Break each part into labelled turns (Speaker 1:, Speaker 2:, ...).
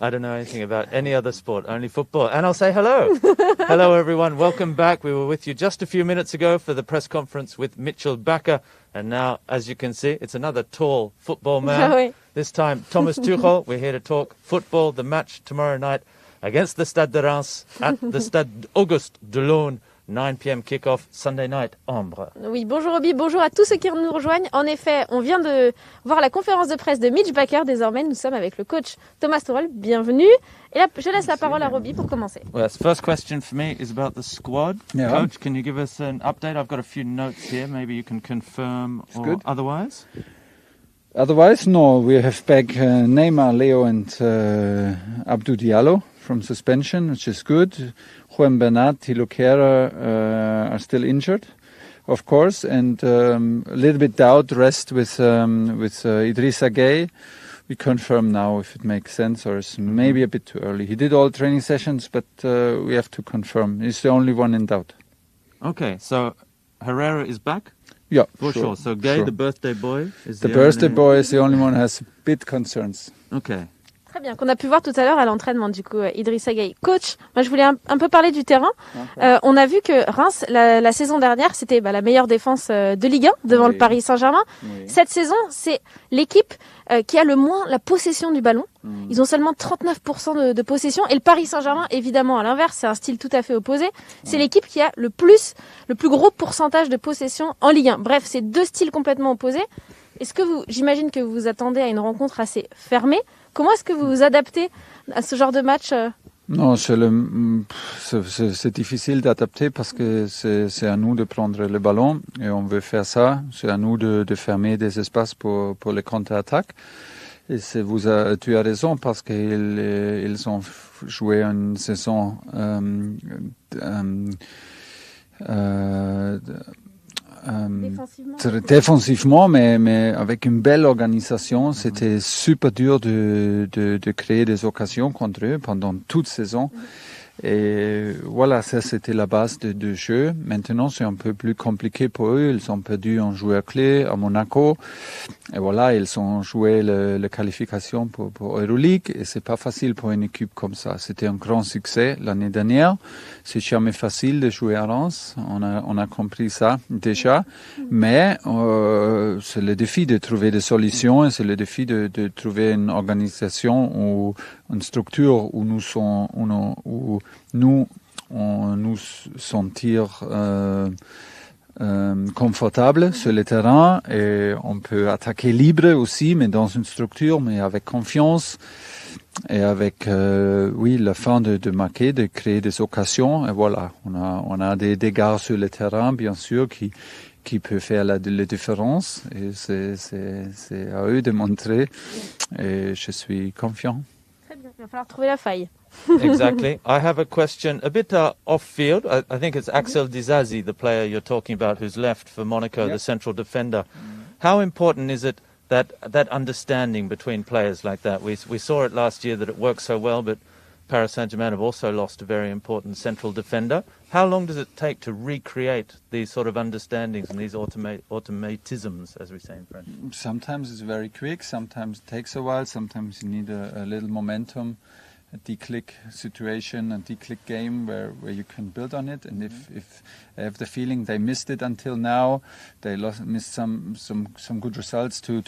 Speaker 1: I don't know anything about any other sport, only football. And I'll say hello. Hello, everyone. Welcome back. We were with you just a few minutes ago for the press conference with Mitchell Bakker. And now, as you can see, it's another tall football man.
Speaker 2: Oui.
Speaker 1: This time, Thomas Tuchel. We're here to talk football, the match tomorrow night against the Stade de Reims at the Stade Auguste Delaune. 9 p.m. kick-off, Sunday night, Ambre.
Speaker 2: Oui, bonjour Obi, bonjour à tous ceux qui nous rejoignent. En effet, on vient de voir la conférence de presse de Mitch Bakker. Désormais, nous sommes avec le coach Thomas Tuchel. Bienvenue. Et là, je laisse la parole à Robbie pour commencer.
Speaker 1: Well, the first question for me is about the squad.
Speaker 3: Yeah.
Speaker 1: Coach, can you give us an update? I've got a few notes here. Maybe you can confirm or
Speaker 3: good.
Speaker 1: otherwise.
Speaker 3: Otherwise, no. We have back Neymar, Leo and Abdou Diallo from suspension, which is good. Juan Bernat, Thilo Kehrer are still injured, of course, and a little bit doubt rest with Idrissa Gueye. We confirm now if it makes sense or is maybe a bit too early. He did all training sessions, but we have to confirm. He's the only one in doubt.
Speaker 1: Okay, so Herrera is back?
Speaker 3: Yeah,
Speaker 1: For sure. So Gueye,
Speaker 3: sure.
Speaker 1: the birthday boy, is
Speaker 3: The
Speaker 1: the
Speaker 3: birthday
Speaker 1: only...
Speaker 3: boy is the only one who has a bit concerns.
Speaker 1: Okay.
Speaker 2: Très bien, qu'on a pu voir tout à l'heure à l'entraînement du coup, Idrissa Gueye. Coach, moi je voulais un peu parler du terrain. On a vu que Reims, la saison dernière, c'était la meilleure défense de Ligue 1 devant le Paris Saint-Germain.
Speaker 3: Oui.
Speaker 2: Cette saison, c'est l'équipe qui a le moins la possession du ballon. Ils ont seulement 39% de possession. Et le Paris Saint-Germain, évidemment, à l'inverse, c'est un style tout à fait opposé. C'est l'équipe qui a le plus gros pourcentage de possession en Ligue 1. Bref, c'est deux styles complètement opposés. J'imagine que vous vous attendez à une rencontre assez fermée. Comment est-ce que vous vous adaptez à ce genre de match?
Speaker 3: Non, c'est difficile d'adapter parce que c'est à nous de prendre le ballon et on veut faire ça. C'est à nous de fermer des espaces pour les contre-attaques. Et tu as raison parce qu'ils ont joué une saison défensivement, mais avec une belle organisation. C'était super dur de créer des occasions contre eux pendant toute saison. Et voilà, ça c'était la base de jeu. Maintenant, c'est un peu plus compliqué pour eux. Ils ont perdu un joueur clé à Monaco. Et voilà, ils ont joué la qualification pour Euroleague. Et c'est pas facile pour une équipe comme ça. C'était un grand succès l'année dernière. C'est jamais facile de jouer à Reims. On a compris ça déjà. Mais c'est le défi de trouver des solutions et c'est le défi de trouver une organisation ou une structure où nous sentir confortables sur le terrain et on peut attaquer libre aussi, mais dans une structure, mais avec confiance et avec la fin de marquer, de créer des occasions. Et voilà, on a des gars sur le terrain, bien sûr, qui peut faire la différence. Et c'est à eux de montrer. Et je suis confiant.
Speaker 2: Très bien, il va falloir trouver la faille.
Speaker 1: Exactly. I have a question a bit off-field. I think it's Axel Disasi, the player you're talking about, who's left for Monaco, the central defender. How important is it that understanding between players like that? We saw it last year that it worked so well, but Paris Saint-Germain have also lost a very important central defender. How long does it take to recreate these sort of understandings and these automatisms, as we say in French?
Speaker 3: Sometimes it's very quick, sometimes it takes a while, sometimes you need a little momentum, a D-click situation, a D-click game where you can build on it. And if I have the feeling they missed it until now, they missed some good results to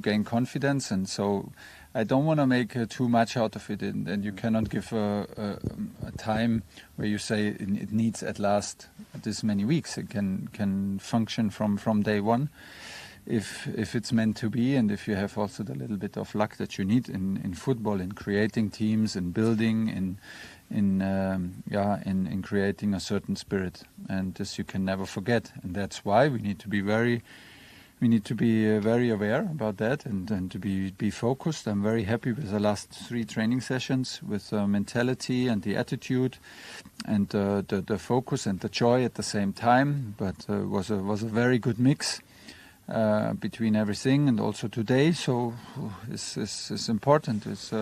Speaker 3: gain confidence. And so I don't want to make too much out of it. And you cannot give a time where you say it needs at last this many weeks. It can function from day one. If it's meant to be, and if you have also the little bit of luck that you need in football, in creating teams, in building, in creating a certain spirit, and this you can never forget, and that's why we need to be very aware about that and to be focused. I'm very happy with the last 3 training sessions with the mentality and the attitude and the focus and the joy at the same time. But was a very good mix. Between everything and also today, so it's important. It's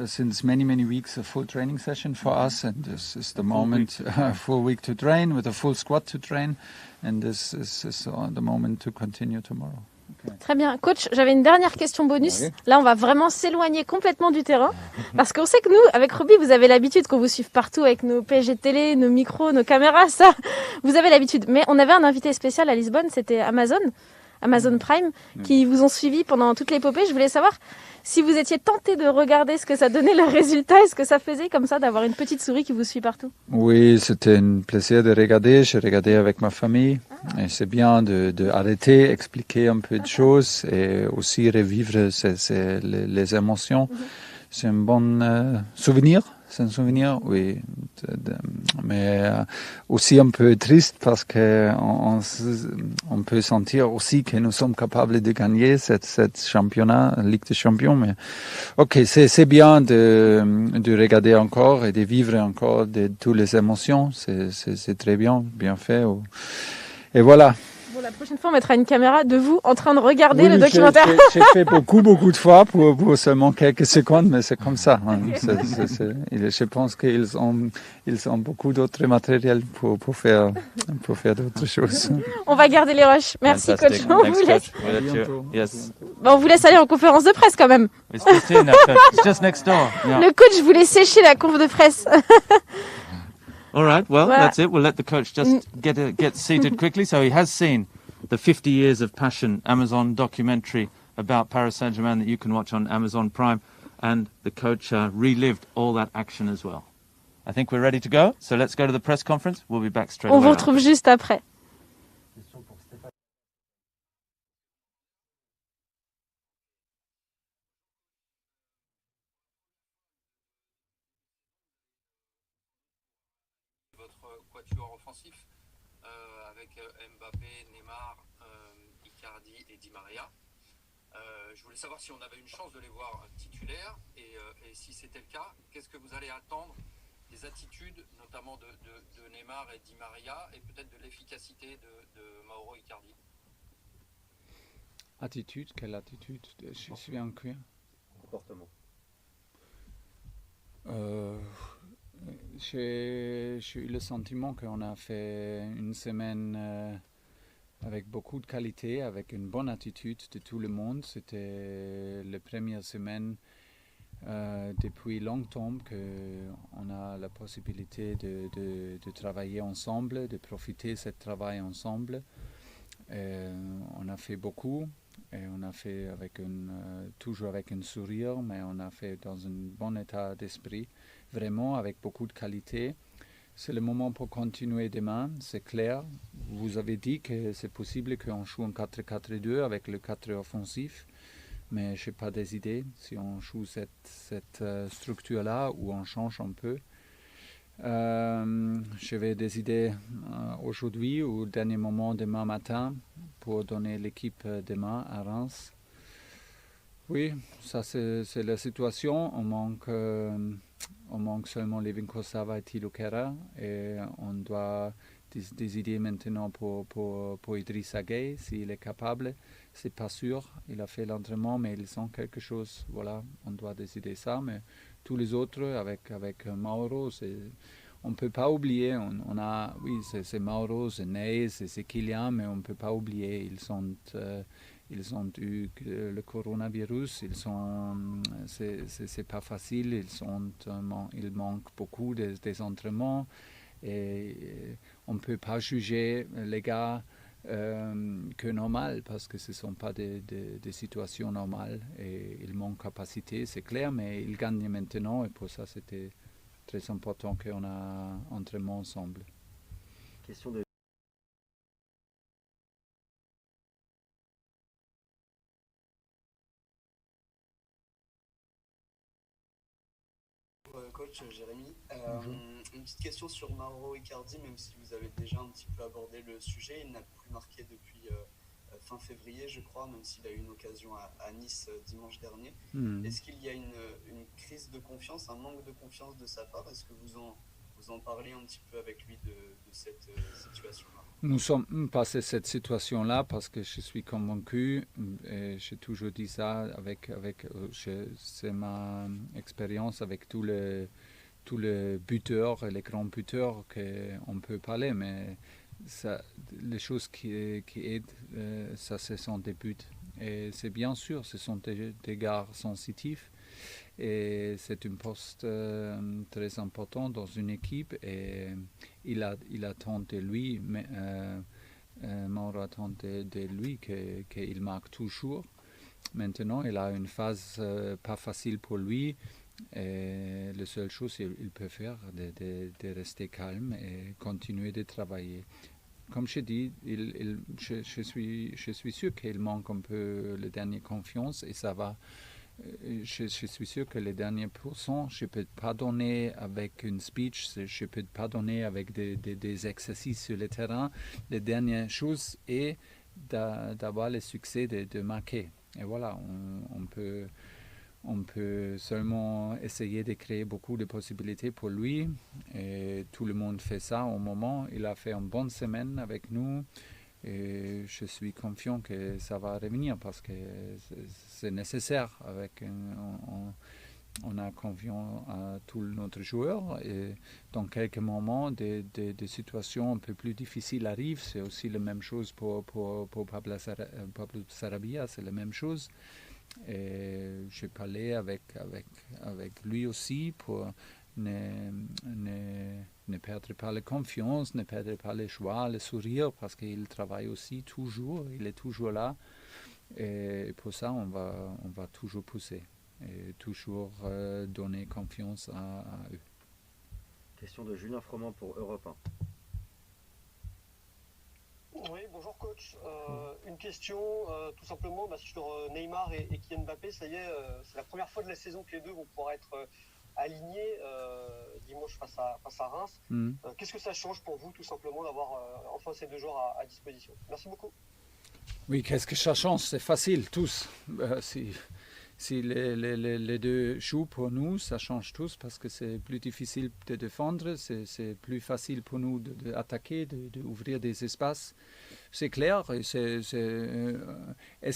Speaker 3: since many weeks a full training session for us, and this is the moment, full week to train with a full squad to train, and this is the moment to continue tomorrow.
Speaker 2: Très bien. Coach, j'avais une dernière question bonus.
Speaker 3: Oui.
Speaker 2: Là, on va vraiment s'éloigner complètement du terrain. Parce qu'on sait que nous, avec Roby, vous avez l'habitude qu'on vous suive partout avec nos PSG télé, nos micros, nos caméras, ça. Vous avez l'habitude. Mais on avait un invité spécial à Lisbonne, c'était Amazon Prime, qui vous ont suivi pendant toute l'épopée. Je voulais savoir si vous étiez tenté de regarder ce que ça donnait, le résultat, et ce que ça faisait comme ça, d'avoir une petite souris qui vous suit partout.
Speaker 3: Oui, c'était un plaisir de regarder. J'ai regardé avec ma famille. Et c'est bien de arrêter, expliquer un peu de choses et aussi revivre les émotions. C'est un bon souvenir. C'est un souvenir, oui. Mais aussi un peu triste parce que on peut sentir aussi que nous sommes capables de gagner cette championnat, Ligue des Champions. Mais ok, c'est bien de regarder encore et de vivre encore toutes les émotions. C'est très bien, bien fait. Et voilà.
Speaker 2: Bon, la prochaine fois, on mettra une caméra de vous en train de regarder le documentaire.
Speaker 3: J'ai fait beaucoup de fois pour seulement quelques secondes, mais c'est comme ça. Hein. Je pense qu'ils ont beaucoup d'autres matériels pour faire d'autres choses.
Speaker 2: On va garder les rushs. Merci,
Speaker 1: Fantastic.
Speaker 2: coach. On
Speaker 1: Thanks,
Speaker 2: vous laisse.
Speaker 1: coach. We'll let you- Yes.
Speaker 2: Bon, on vous laisse aller en conférence de presse quand même.
Speaker 1: It's just in there, coach. It's just next door. Yeah.
Speaker 2: Le coach voulait sécher la conf de presse.
Speaker 1: All right. Well,
Speaker 2: Voilà.
Speaker 1: that's it. We'll let the coach just get seated quickly. So he has seen the 50 Years of Passion Amazon documentary about Paris Saint-Germain that you can watch on Amazon Prime. And the coach relived all that action as well. I think we're ready to go. So let's go to the press conference. We'll be back straight
Speaker 2: On
Speaker 1: away.
Speaker 2: vous retrouve juste après.
Speaker 4: Votre quatuor offensif avec Mbappé, Neymar, Icardi et Di Maria. Je voulais savoir si on avait une chance de les voir titulaires et si c'était le cas, qu'est-ce que vous allez attendre des attitudes, notamment de Neymar et Di Maria et peut-être de l'efficacité de Mauro Icardi.
Speaker 3: Attitude, quelle attitude? Je suis en cuir.
Speaker 4: Comportement.
Speaker 3: J'ai eu le sentiment qu'on a fait une semaine avec beaucoup de qualité, avec une bonne attitude de tout le monde. C'était la première semaine depuis longtemps qu'on a la possibilité de travailler ensemble, de profiter de ce travail ensemble. On a fait beaucoup et on a fait toujours avec un sourire, mais on a fait dans un bon état d'esprit, vraiment avec beaucoup de qualité. C'est le moment pour continuer demain, c'est clair. Vous avez dit que c'est possible qu'on joue en 4-4-2 avec le 4 offensif, mais je n'ai pas des idées si on joue cette structure-là ou on change un peu. Je vais des idées aujourd'hui ou au dernier moment demain matin pour donner l'équipe demain à Reims. Oui, ça c'est la situation. On manque seulement Levinko Sava et Thilo Kehrer et on doit des idées maintenant pour Idrissa Gueye s'il est capable. C'est pas sûr, il a fait l'entraînement mais ils ont quelque chose. Voilà, on doit décider ça. Mais tous les autres avec Mauro, on ne peut pas oublier. Oui, c'est Mauro, c'est Ney, c'est Kylian, mais on ne peut pas oublier. Ils ont eu le coronavirus, c'est pas facile, il manque beaucoup des entraînements et on ne peut pas juger les gars que normal parce que ce ne sont pas des situations normales et ils manquent capacité, c'est clair, mais ils gagnent maintenant et pour ça c'était très important qu'on a entraînement ensemble.
Speaker 5: Question de
Speaker 6: coach Jérémy. Une petite question sur Mauro Icardi, même si vous avez déjà un petit peu abordé le sujet. Il n'a plus marqué depuis fin février, je crois, même s'il a eu une occasion à Nice dimanche dernier. Est-ce qu'il y a une crise de confiance, un manque de confiance de sa part? Est-ce que vous en parlez un petit peu avec lui de cette situation-là?
Speaker 3: Nous sommes passés cette situation-là parce que je suis convaincu, et j'ai toujours dit ça, c'est ma expérience avec tous les buteurs et les grands buteurs qu'on peut parler, mais les choses qui aident, ça ce sont des buts. Et c'est bien sûr, ce sont des gars sensitifs. Et c'est un poste très important dans une équipe. Et il attend de lui, Mauro attend de lui qu'il marque toujours. Maintenant, il a une phase pas facile pour lui. Et la seule chose qu'il peut faire, de rester calme et continuer de travailler. Comme je dis, je suis sûr qu'il manque un peu la dernière confiance et ça va. Je suis sûr que les derniers pourcents, je ne peux pas donner avec une speech, je ne peux pas donner avec des exercices sur le terrain. La dernière chose est d'avoir le succès de marquer. Et voilà, on peut seulement essayer de créer beaucoup de possibilités pour lui. Et tout le monde fait ça au moment. Il a fait une bonne semaine avec nous. Et je suis confiant que ça va revenir parce que c'est nécessaire. On a confiance à tous nos joueurs. Et dans quelques moments, des situations un peu plus difficiles arrivent. C'est aussi la même chose pour Pablo Sarabia, c'est la même chose. Et j'ai parlé avec lui aussi pour ne perdre pas la confiance, ne perdre pas le choix, le sourire, parce qu'il travaille aussi toujours, il est toujours là. Et pour ça, on va toujours pousser et toujours donner confiance à eux.
Speaker 5: Question de Julien Froment pour Europe 1.
Speaker 7: Oui, bonjour coach. Une question tout simplement sur Neymar et Kylian Mbappé. Ça y est, c'est la première fois de la saison que les deux vont pouvoir être alignés dimanche face à Reims. Qu'est-ce que ça change pour vous tout simplement d'avoir enfin ces deux joueurs à disposition? Merci beaucoup.
Speaker 3: Oui, qu'est-ce que ça change? C'est facile, tous. Si les deux jouent pour nous, ça change tous parce que c'est plus difficile de défendre, c'est plus facile pour nous d'attaquer, d'ouvrir des espaces. C'est clair. Est-ce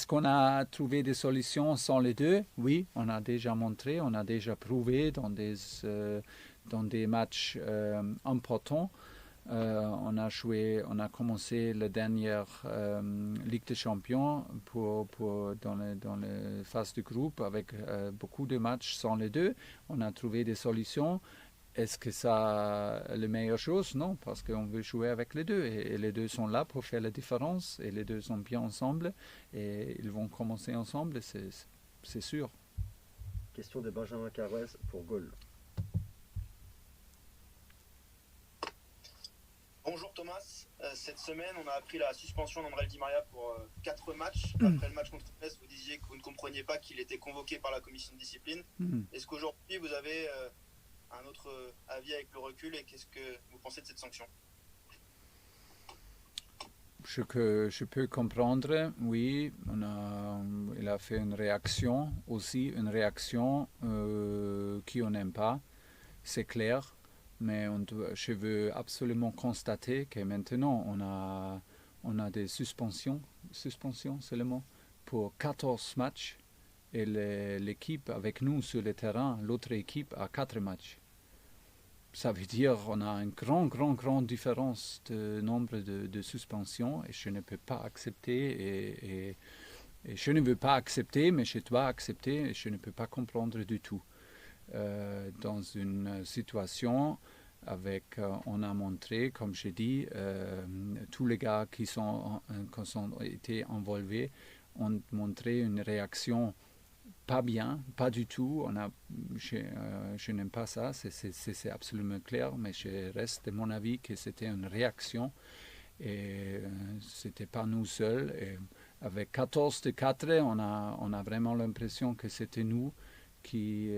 Speaker 3: qu'on a trouvé des solutions sans les deux? Oui, on a déjà montré, on a déjà prouvé dans des matchs importants. On a commencé la dernière Ligue des Champions dans la phase de groupe avec beaucoup de matchs sans les deux. On a trouvé des solutions. Est-ce que ça la meilleure chose? Non, parce qu'on veut jouer avec les deux. Et les deux sont là pour faire la différence. Et les deux sont bien ensemble. Et ils vont commencer ensemble, c'est sûr.
Speaker 5: Question de Benjamin Carrez pour Gaulle.
Speaker 8: Bonjour Thomas, cette semaine on a appris la suspension d'André Di Maria pour 4 matchs. Après le match contre Metz, vous disiez que vous ne compreniez pas qu'il était convoqué par la commission de discipline. Est-ce qu'aujourd'hui vous avez un autre avis avec le recul et qu'est-ce que vous pensez de cette sanction?
Speaker 3: Je peux comprendre, oui, il a fait une réaction qu'on n'aime pas, c'est clair. Mais je veux absolument constater que maintenant, on a des suspensions seulement, pour 14 matchs. Et l'équipe avec nous sur le terrain, l'autre équipe a 4 matchs. Ça veut dire qu'on a une grande différence de nombre de suspensions. Et je ne peux pas accepter. Et je ne veux pas accepter, mais je dois accepter. Et je ne peux pas comprendre du tout. Dans une situation on a montré, comme je dis, tous les gars qui ont été envolés ont montré une réaction pas bien, pas du tout. Je n'aime pas ça, c'est absolument clair, mais je reste de mon avis que c'était une réaction et c'était pas nous seuls. Et avec 14 de 4, on a vraiment l'impression que c'était nous qui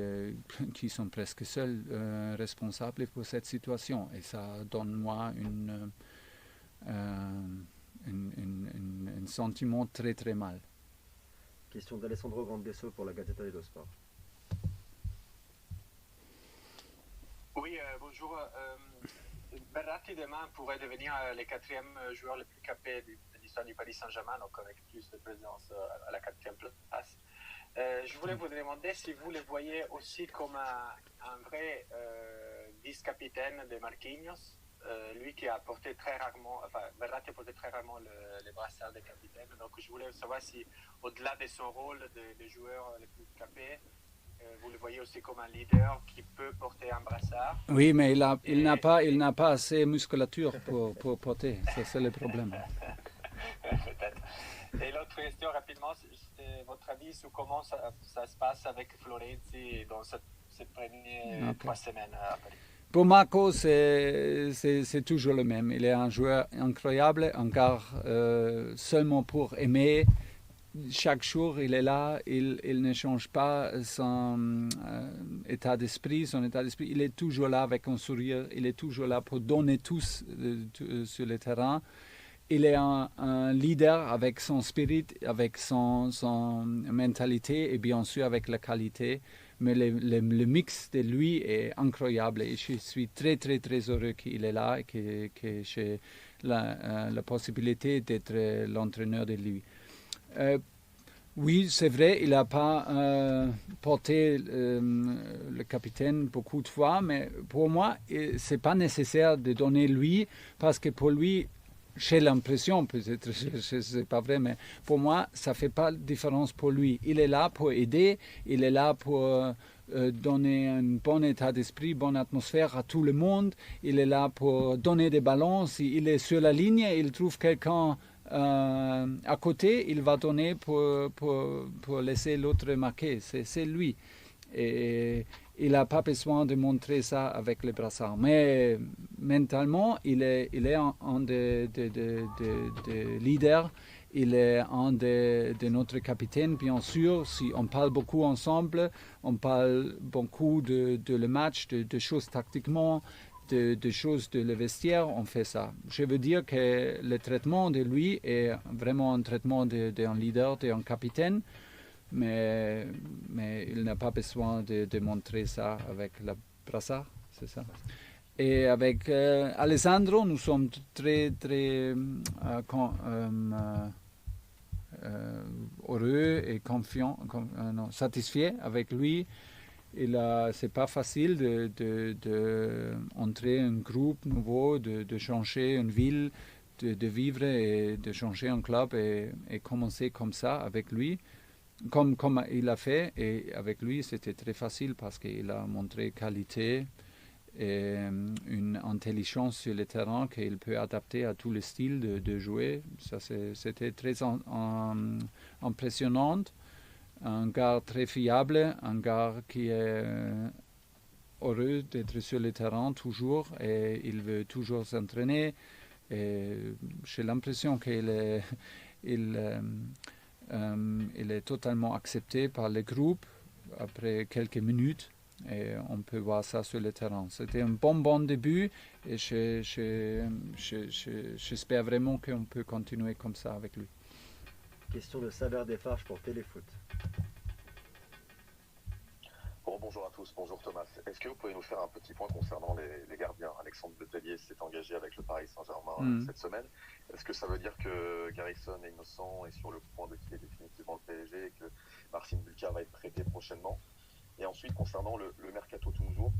Speaker 3: sont presque seuls responsables pour cette situation. Et ça donne moi un sentiment très très mal.
Speaker 5: Question d'Alessandro Grandesso pour la Gazzetta dello Sport.
Speaker 9: Oui, bonjour. Berratti demain pourrait devenir le 4e joueur le plus capé de l'histoire du Paris Saint-Germain, donc avec plus de présence à la 4e place. Je voulais vous demander si vous le voyez aussi comme un vrai vice-capitaine de Marquinhos lui qui a porté très rarement, Verratti portait très rarement les brassards des capitaines. Donc je voulais savoir si, au-delà de son rôle de joueur le plus capé, vous le voyez aussi comme un leader qui peut porter un brassard.
Speaker 3: Oui, mais il n'a pas assez de musculature pour porter. C'est le problème.
Speaker 9: Peut-être. Et l'autre question rapidement, c'est votre avis sur comment ça se passe avec Florenzi dans ces premières 3 semaines à Paris.
Speaker 3: Pour Marco, c'est toujours le même. Il est un joueur incroyable, encore seulement pour aimer. Chaque jour, il est là, il ne change pas son état d'esprit. Il est toujours là avec un sourire, il est toujours là pour donner tout sur le terrain. Il est un leader avec son spirit, avec son mentalité et bien sûr avec la qualité. Mais le mix de lui est incroyable et je suis très, très, très heureux qu'il est là et que j'ai la possibilité d'être l'entraîneur de lui. Oui, c'est vrai, il n'a pas porté le capitaine beaucoup de fois, mais pour moi, ce n'est pas nécessaire de donner lui, parce que pour lui, j'ai l'impression, peut-être, ce n'est pas vrai, mais pour moi, ça ne fait pas de différence pour lui. Il est là pour aider, il est là pour donner un bon état d'esprit, bonne atmosphère à tout le monde, il est là pour donner des ballons. S'il est sur la ligne, il trouve quelqu'un à côté, il va donner pour laisser l'autre marquer. C'est lui. Et il n'a pas besoin de montrer ça avec les brassards. Mais mentalement, il est un des leaders. Il est un de notre capitaine, bien sûr. Si on parle beaucoup ensemble, on parle beaucoup de le match, de choses tactiquement, de choses de le vestiaire, on fait ça. Je veux dire que le traitement de lui est vraiment un traitement d'un leader, d'un capitaine, mais il n'a pas besoin de montrer ça avec la brassard, c'est ça. Et avec Alessandro, nous sommes très, très heureux et confiants, satisfaits avec lui. C'est pas facile de entrer un groupe nouveau, de changer une ville, de vivre et de changer un club et commencer comme ça avec lui, comme il a fait. Et avec lui, c'était très facile parce qu'il a montré qualité et une intelligence sur le terrain qu'il peut adapter à tous les styles de jouer. Ça, c'était très impressionnant. Un gars très fiable, un gars qui est heureux d'être sur le terrain toujours et il veut toujours s'entraîner. Et j'ai l'impression qu'il est, il est totalement accepté par le groupe après quelques minutes et on peut voir ça sur le terrain. C'était un bon début et j'espère vraiment qu'on peut continuer comme ça avec lui.
Speaker 5: Question de Saber Desfarges pour Téléfoot.
Speaker 10: Bonjour à tous, bonjour Thomas. Est-ce que vous pouvez nous faire un petit point concernant les gardiens? Alexandre Letellier s'est engagé avec le Paris Saint-Germain cette semaine. Est-ce que ça veut dire que Garrison est innocent et sur le point de quitter définitivement le PSG et que Marcin Bulka va être prêté prochainement? Et ensuite, concernant le mercato toulousain,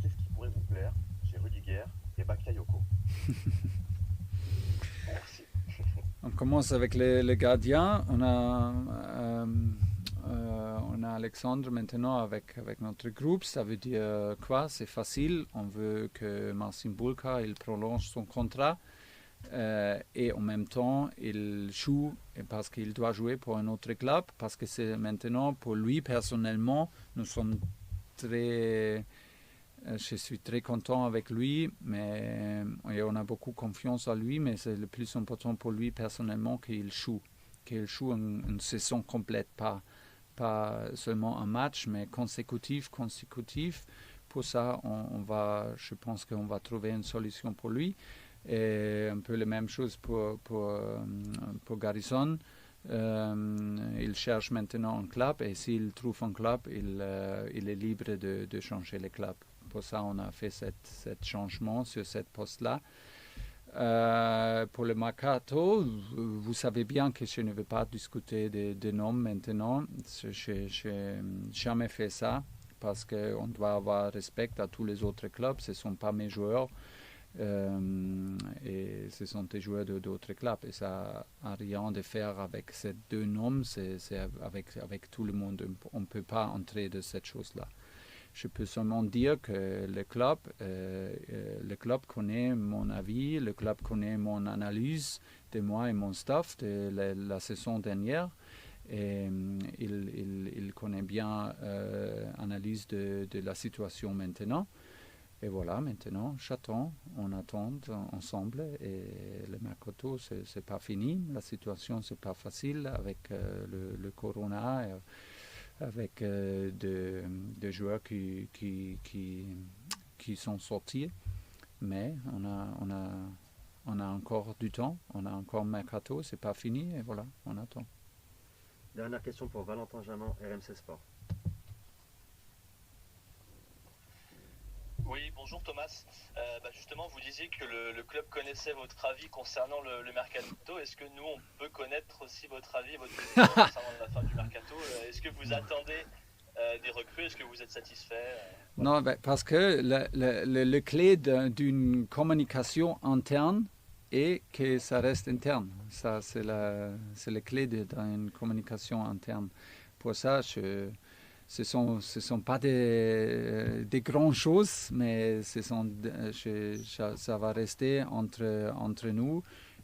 Speaker 10: qu'est-ce qui pourrait vous plaire chez Rudiger et Bakayoko? Merci.
Speaker 3: On commence avec les gardiens. On a Alexandre maintenant avec notre groupe. Ça veut dire quoi? C'est facile. On veut que Marcin Bulka il prolonge son contrat et en même temps il joue parce qu'il doit jouer pour un autre club, parce que c'est maintenant pour lui personnellement. Je suis très content avec lui, et on a beaucoup confiance en lui, mais c'est le plus important pour lui personnellement qu'il joue une saison complète, pas seulement un match, mais consécutif. Pour ça, je pense qu'on va trouver une solution pour lui. Et un peu la même chose pour Garrison. Il cherche maintenant un club et s'il trouve un club, il est libre de changer le club. Pour ça, on a fait ce changement sur cette poste-là. Pour le mercato, vous savez bien que je ne vais pas discuter de noms maintenant. Je n'ai jamais fait ça parce qu'on doit avoir respect à tous les autres clubs. Ce ne sont pas mes joueurs. Et ce sont des joueurs d'autres clubs. Et ça n'a rien à faire avec ces deux noms, c'est avec tout le monde. On ne peut pas entrer de cette chose-là. Je peux seulement dire que le club connaît mon avis, le club connaît mon analyse de moi et mon staff de la saison dernière. Et il connaît bien l'analyse de la situation maintenant. Et voilà, maintenant, on attend ensemble. Et le mercato, c'est pas fini. La situation, c'est pas facile avec le corona. Avec des joueurs qui sont sortis. Mais on a encore du temps, on a encore mercato, c'est pas fini, et voilà, on attend.
Speaker 5: Dernière question pour Valentin Jamin, RMC Sport.
Speaker 11: Oui, bonjour Thomas. Justement, vous disiez que le club connaissait votre avis concernant le mercato. Est-ce que nous, on peut connaître aussi votre avis, votre vision concernant la fin du mercato? Est-ce que vous attendez des recrues? Est-ce que vous êtes satisfait?
Speaker 3: Non, parce que le clé d'une communication interne est que ça reste interne. Ça, c'est la clé d'une communication interne. Pour ça, ce sont pas des grandes choses, mais ça va rester entre nous.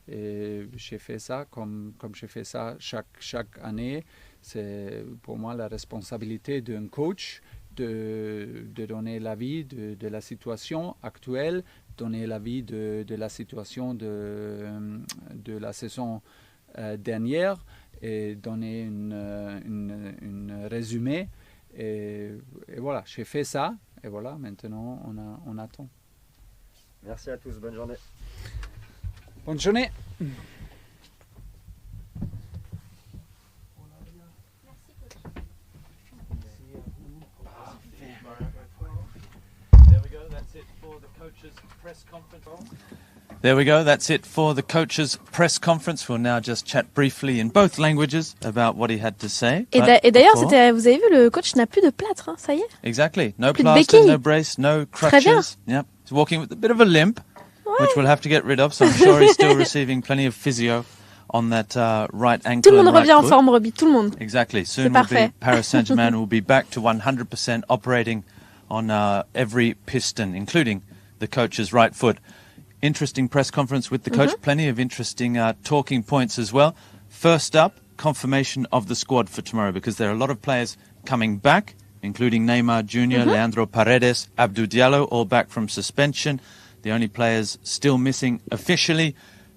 Speaker 3: Et j'ai fait ça comme je fais ça chaque année. C'est pour moi la responsabilité d'un coach de donner l'avis de la situation actuelle, donner l'avis de la situation de la saison dernière et donner une résumé. Et voilà, j'ai fait ça, et voilà, maintenant on attend.
Speaker 5: Merci à tous, bonne journée.
Speaker 3: Bonne journée.
Speaker 1: There we go, that's it for the coach's press conference. We'll now just chat briefly in both languages about what he had to say.
Speaker 2: Et d'ailleurs, vous avez vu, le coach n'a plus de plâtre, hein, ça y est.
Speaker 1: Exactly, no
Speaker 2: Plus de
Speaker 1: plaster,
Speaker 2: béquilles.
Speaker 1: no brace, no crutches. Yep, he's walking with a bit of a limp, which we'll have to get rid of, so I'm sure he's still receiving plenty of physio on that right ankle.
Speaker 2: Tout le monde
Speaker 1: and right
Speaker 2: revient en
Speaker 1: foot.
Speaker 2: forme, Roby, tout le monde.
Speaker 1: Exactly, soon will be Paris Saint-Germain will be back to 100% operating on every piston, including the coach's right foot. Interesting press conference with the coach, plenty of interesting talking points as well. First up, confirmation of the squad for tomorrow, because there are a lot of players coming back, including Neymar Jr., Leandro Paredes, Abdou Diallo, all back from suspension. The only players still missing officially,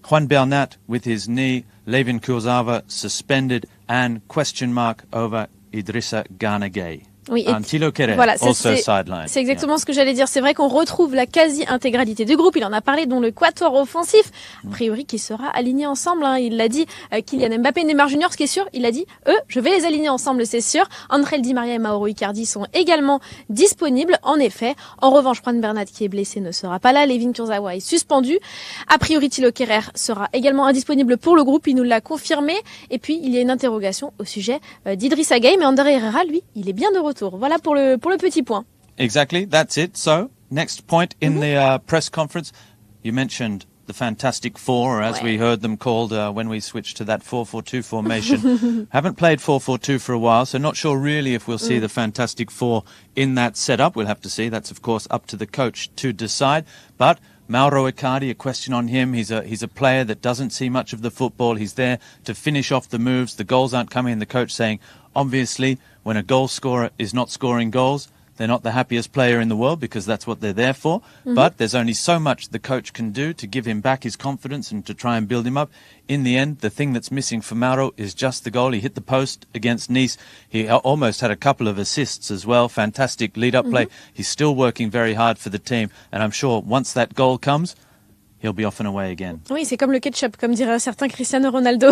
Speaker 1: Juan Bernat with his knee, Levin Kurzawa suspended, and question mark over Idrissa Gana Gueye.
Speaker 2: Oui,
Speaker 1: Antilo Kere,
Speaker 2: voilà,
Speaker 1: also sideline.
Speaker 2: C'est exactement ce que j'allais dire. C'est vrai qu'on retrouve la quasi-intégralité du groupe. Il en a parlé, dont le quatuor offensif, a priori qui sera aligné ensemble. Hein. Il l'a dit, Kylian Mbappé, Neymar Junior, ce qui est sûr, il a dit, je vais les aligner ensemble, c'est sûr. Angel Di Maria et Mauro Icardi sont également disponibles, en effet. En revanche, Juan Bernat, qui est blessé, ne sera pas là. Levin Kurzawa est suspendu. A priori, Thilo Kehrer sera également indisponible pour le groupe. Il nous l'a confirmé. Et puis, il y a une interrogation au sujet d'Idrissa Gueye. Mais Ander Herrera, lui, il est bien de retour. Voilà pour le petit point.
Speaker 1: Exactly, that's it. So, next point in the press conference, you mentioned the Fantastic Four, or as we heard them called when we switched to that 4-4-2 formation. Haven't played 4-4-2 for a while, so not sure really if we'll see the Fantastic Four in that setup. We'll have to see. That's, of course, up to the coach to decide. But Mauro Icardi, a question on him. He's a player that doesn't see much of the football. He's there to finish off the moves. The goals aren't coming. And the coach saying, obviously, when a goal scorer is not scoring goals, they're not the happiest player in the world, because that's what they're there for. But there's only so much the coach can do to give him back his confidence and to try and build him up. In the end, the thing that's missing for Mauro is just the goal. He hit the post against Nice. He almost had a couple of assists as well. Fantastic lead-up play. He's still working very hard for the team. And I'm sure once that goal comes, he'll be off and away again.
Speaker 2: Oui, c'est comme le ketchup, comme dirait un certain Cristiano Ronaldo.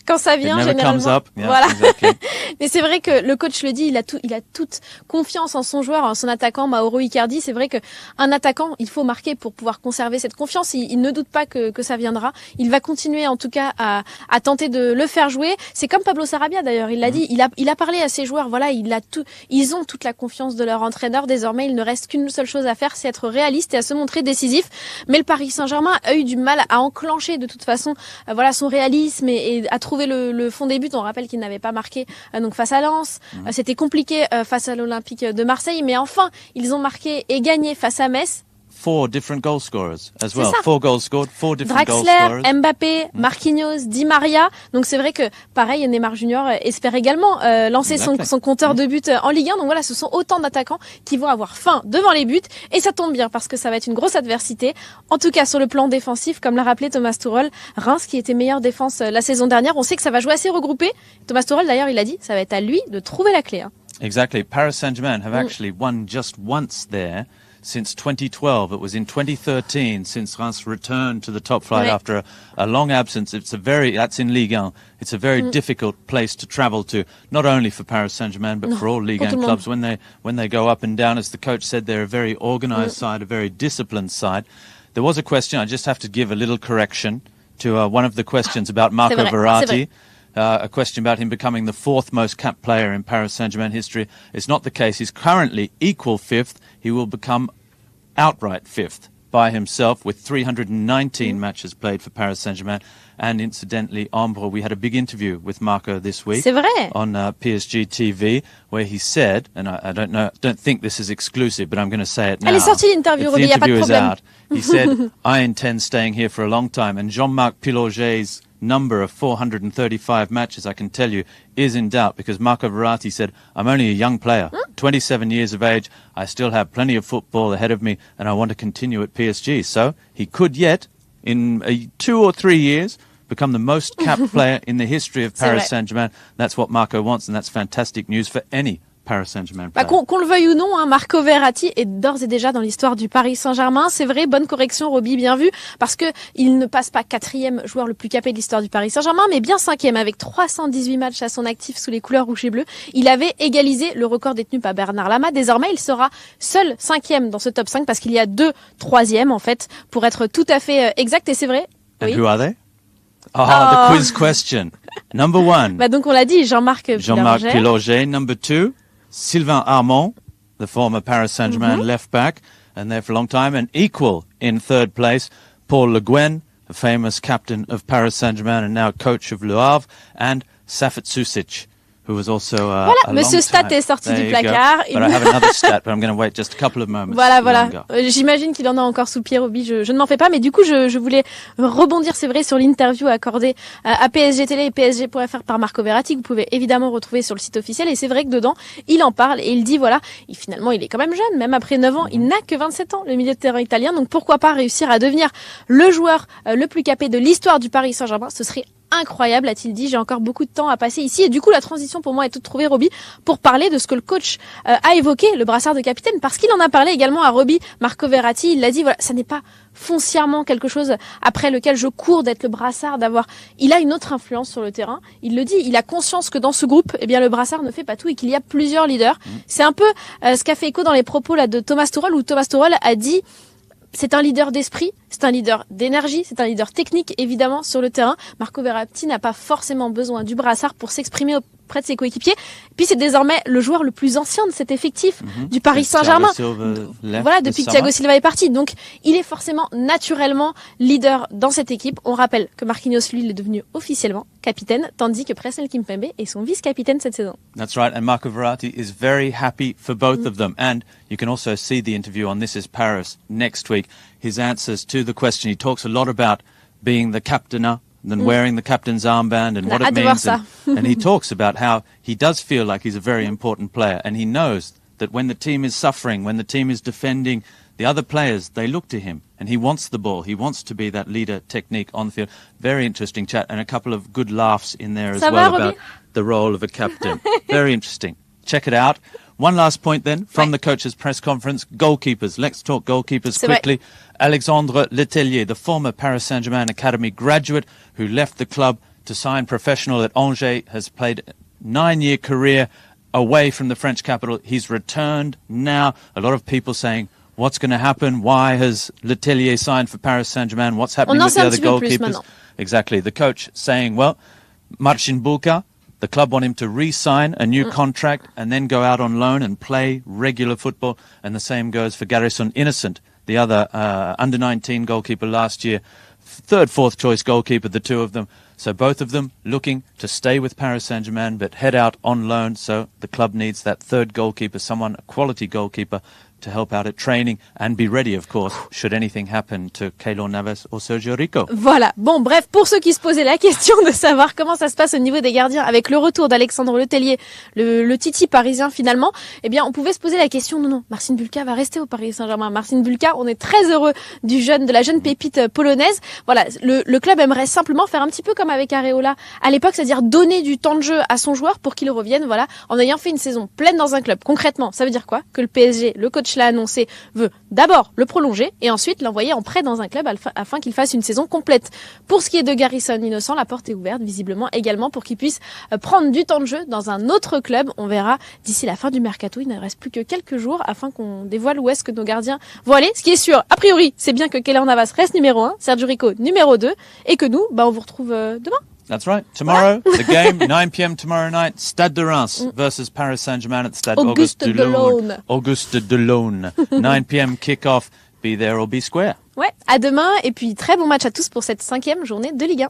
Speaker 2: Quand ça vient,
Speaker 1: It never
Speaker 2: généralement.
Speaker 1: comes up. Yeah,
Speaker 2: voilà.
Speaker 1: Exactly.
Speaker 2: Mais c'est vrai que le coach le dit, il a toute confiance en son joueur, en son attaquant Mauro Icardi. C'est vrai que un attaquant, il faut marquer pour pouvoir conserver cette confiance. Il ne doute pas que ça viendra. Il va continuer en tout cas à tenter de le faire jouer. C'est comme Pablo Sarabia d'ailleurs. Il l'a dit. Il a parlé à ses joueurs. Voilà, ils ont toute la confiance de leur entraîneur. Désormais, il ne reste qu'une seule chose à faire, c'est être réaliste et à se montrer décisif. Mais le Paris Saint-Germain a eu du mal à enclencher de toute façon, son réalisme et à trouver le fond des buts. On rappelle qu'il n'avait pas marqué donc face à Lens. C'était compliqué face à l'Olympique de Marseille, mais enfin, ils ont marqué et gagné face à Metz.
Speaker 1: 4 different goal scorers as well. 4 goals scored, 4 different goal
Speaker 2: Draxler,
Speaker 1: scorers.
Speaker 2: Mbappé, Marquinhos, Di Maria. Donc c'est vrai que pareil, Neymar Junior espère également lancer son compteur de buts en Ligue 1. Donc voilà, ce sont autant d'attaquants qui vont avoir faim devant les buts. Et ça tombe bien parce que ça va être une grosse adversité. En tout cas sur le plan défensif, comme l'a rappelé Thomas Tuchel, Reims qui était meilleure défense la saison dernière. On sait que ça va jouer assez regroupé. Thomas Tuchel d'ailleurs, il a dit, ça va être à lui de trouver la clé.
Speaker 1: Exactly. Paris Saint-Germain have actually won just once there. Since 2012, it was in 2013 since Reims returned to the top flight after a long absence. That's in Ligue 1. It's a very difficult place to travel to, not only for Paris Saint-Germain, but for all Ligue 1 clubs. When they go up and down, as the coach said, they're a very organised side, a very disciplined side. There was a question, I just have to give a little correction to one of the questions about Marco Verratti. A question about him becoming the 4th most capped player in Paris Saint-Germain history. It's not the case. He's currently equal 5th. He will become outright 5th by himself with 319 matches played for Paris Saint-Germain. And incidentally, Ambre, we had a big interview with Marco this week on PSG TV where he said, and I don't think this is exclusive, but I'm going to say it now.
Speaker 2: Elle est sortie l'interview, Roby, il n'y a pas de problème.
Speaker 1: He said, I intend staying here for a long time. And Jean-Marc Piloget's number of 435 matches, I can tell you, is in doubt because Marco Verratti said, I'm only a young player, 27 years of age. I still have plenty of football ahead of me and I want to continue at PSG. So he could yet, in 2 or 3 years, become the most capped player in the history of Paris Saint-Germain. That's what Marco wants and that's fantastic news for any Paris Saint-Germain.
Speaker 2: Qu'on le veuille ou non, Marco Verratti est d'ores et déjà dans l'histoire du Paris Saint-Germain. C'est vrai, bonne correction, Roby, bien vu, parce que il ne passe pas 4e joueur le plus capé de l'histoire du Paris Saint-Germain, mais bien 5e avec 318 matchs à son actif sous les couleurs rouges et bleues. Il avait égalisé le record détenu par Bernard Lama. Désormais, il sera seul 5e dans ce top 5 parce qu'il y a 2 3e en fait, pour être tout à fait exact. Et c'est vrai.
Speaker 1: And who are they? The quiz question. Number 1.
Speaker 2: Donc on l'a dit, Jean-Marc
Speaker 1: Piloget. Number 2. Sylvain Armand, the former Paris Saint-Germain left back, and there for a long time, and equal in 3rd place, Paul Le Guen, the famous captain of Paris Saint-Germain and now coach of Le Havre, and Safet Susic, who was also a
Speaker 2: Monsieur Stat est sorti du placard.
Speaker 1: But I have another stat, but I'm going to wait just a couple of moments.
Speaker 2: Voilà. J'imagine qu'il en a encore sous le pied, Roby. Je ne m'en fais pas, mais du coup, je voulais rebondir, c'est vrai, sur l'interview accordée à PSG Télé et PSG.fr par Marco Verratti, que vous pouvez évidemment retrouver sur le site officiel. Et c'est vrai que dedans, il en parle et il dit, finalement, il est quand même jeune, même après 9 ans, il n'a que 27 ans, le milieu de terrain italien. Donc pourquoi pas réussir à devenir le joueur le plus capé de l'histoire du Paris Saint-Germain. Ce serait incroyable, a-t-il dit. J'ai encore beaucoup de temps à passer ici. Et du coup, la transition pour moi est toute trouvée, Roby, pour parler de ce que le coach a évoqué, le brassard de capitaine, parce qu'il en a parlé également à Roby, Marco Verratti. Il l'a dit, ça n'est pas foncièrement quelque chose après lequel je cours d'être le brassard, il a une autre influence sur le terrain. Il le dit, il a conscience que dans ce groupe, le brassard ne fait pas tout et qu'il y a plusieurs leaders. C'est un peu ce qu'a fait écho dans les propos de Thomas Tuchel, où Thomas Tuchel a dit, c'est un leader d'esprit, c'est un leader d'énergie, c'est un leader technique, évidemment, sur le terrain. Marco Verratti n'a pas forcément besoin du brassard pour s'exprimer auprès de ses coéquipiers. Puis c'est désormais le joueur le plus ancien de cet effectif du Paris Saint-Germain. Depuis que Thiago Silva est parti. Donc, il est forcément naturellement leader dans cette équipe. On rappelle que Marquinhos, lui, il est devenu officiellement capitaine, tandis que Presnel Kimpembe est son vice-capitaine cette saison.
Speaker 1: That's right, and Marco Verratti is very happy for both of them. And you can also see the interview on This Is Paris next week. His answers to the question, he talks a lot about being the captainer, than wearing the captain's armband and what it means. And he talks about how he does feel like he's a very important player, and he knows that when the team is suffering, when the team is defending, the other players, they look to him, and he wants the ball. He wants to be that leader technique on the field. Very interesting chat, and a couple of good laughs in there as well about the role of a captain. Very interesting. Check it out. One last point then from the coach's press conference. Goalkeepers. Let's talk goalkeepers quickly. Alexandre Letellier, the former Paris Saint-Germain Academy graduate who left the club to sign professional at Angers, has played 9-year career away from the French capital. He's returned now. A lot of people saying, what's going to happen? Why has Letellier signed for Paris Saint-Germain? What's happening with the other goalkeepers? Exactly. The coach saying, well, Marcin Bulka, the club want him to re-sign a new contract and then go out on loan and play regular football. And the same goes for Garrison Innocent, the other under-19 goalkeeper last year. Third, fourth choice goalkeeper, the two of them. So both of them looking to stay with Paris Saint-Germain but head out on loan. So the club needs that third goalkeeper, someone, a quality goalkeeper, to help out at training and be ready, of course, should anything happen to Keylor Navas or Sergio Rico.
Speaker 2: Voilà. Bon, bref, pour ceux qui se posaient la question de savoir comment ça se passe au niveau des gardiens avec le retour d'Alexandre Letellier, le Titi parisien finalement, eh bien, on pouvait se poser la question, non, Marcin Bulka va rester au Paris Saint-Germain. Marcin Bulka, on est très heureux de la jeune pépite polonaise. Voilà, le club aimerait simplement faire un petit peu comme avec Areola à l'époque, c'est-à-dire donner du temps de jeu à son joueur pour qu'il revienne, voilà, en ayant fait une saison pleine dans un club. Concrètement, ça veut dire quoi? Que le PSG, le coach l'a annoncé, veut d'abord le prolonger et ensuite l'envoyer en prêt dans un club afin qu'il fasse une saison complète. Pour ce qui est de Garrison Innocent, la porte est ouverte visiblement également pour qu'il puisse prendre du temps de jeu dans un autre club. On verra d'ici la fin du mercato. Il ne reste plus que quelques jours afin qu'on dévoile où est-ce que nos gardiens vont aller. Ce qui est sûr, a priori, c'est bien que Keylor Navas reste numéro 1, Sergio Rico numéro 2 et que nous, on vous retrouve demain.
Speaker 1: That's right. Tomorrow, the game, 9 p.m. tomorrow night, Stade de Reims versus Paris Saint-Germain at the Stade Auguste Delaune. Auguste Delaune. 9 p.m. kick-off. Be there or be square.
Speaker 2: Ouais, à demain et puis très bon match à tous pour cette 5e journée de Ligue 1.